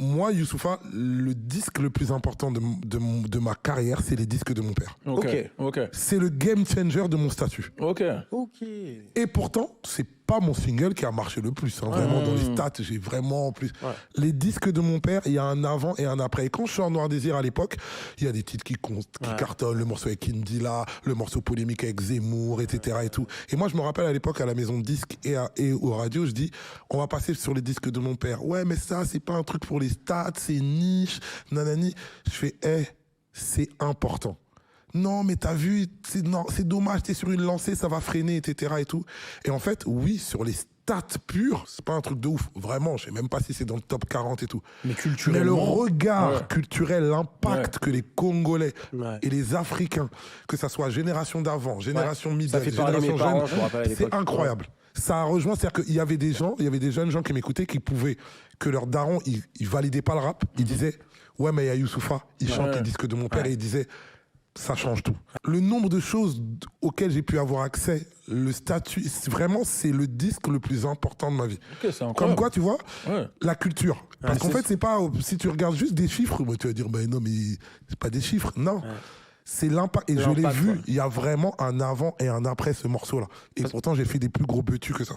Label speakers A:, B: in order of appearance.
A: Moi, Youssoupha, le disque le plus important de ma carrière, c'est les disques de mon père.
B: Ok.
A: C'est le game changer de mon statut.
B: Ok.
A: Et pourtant, c'est pas mon single qui a marché le plus. Hein. Vraiment, dans les stats, j'ai vraiment plus. Ouais. Les disques de mon père, il y a un avant et un après. Et quand je suis en Noir Désir à l'époque, il y a des titres qui cartonnent, le morceau avec Indila, le morceau polémique avec Zemmour, etc. Et tout. Et moi, je me rappelle à l'époque, à la maison de disques et aux radios, je dis, on va passer sur les disques de mon père. Ouais, mais ça, c'est pas un truc pour les stats, c'est niche, nanani. Je fais, c'est important. Non, mais t'as vu, c'est dommage, t'es sur une lancée, ça va freiner, etc. et tout. Et en fait, oui, sur les stats purs, c'est pas un truc de ouf. Vraiment, je sais même pas si c'est dans le top 40 et tout.
B: Mais culturellement.
A: Mais le regard culturel, l'impact que les Congolais et les Africains, que ça soit génération d'avant, génération middle, génération jeune, c'est incroyable. Ça a rejoint, c'est-à-dire qu'il y avait des gens, il y avait des jeunes gens qui m'écoutaient, qui pouvaient, que leurs darons, ils validaient pas le rap, ils disaient, ouais, mais il y a Youssoupha, il chante les disques de mon père, et ils disaient, ça change tout. Le nombre de choses auxquelles j'ai pu avoir accès, le statut, vraiment, c'est le disque le plus important de ma vie.
B: Okay, c'est incroyable.
A: Comme quoi, tu vois, la culture. Parce qu'en fait, c'est pas, si tu regardes juste des chiffres, tu vas dire, ben non, mais c'est pas des chiffres. Non. C'est l'impact. Et je l'ai vu, il y a vraiment un avant et un après ce morceau-là. Et pourtant, j'ai fait des plus gros betus que ça.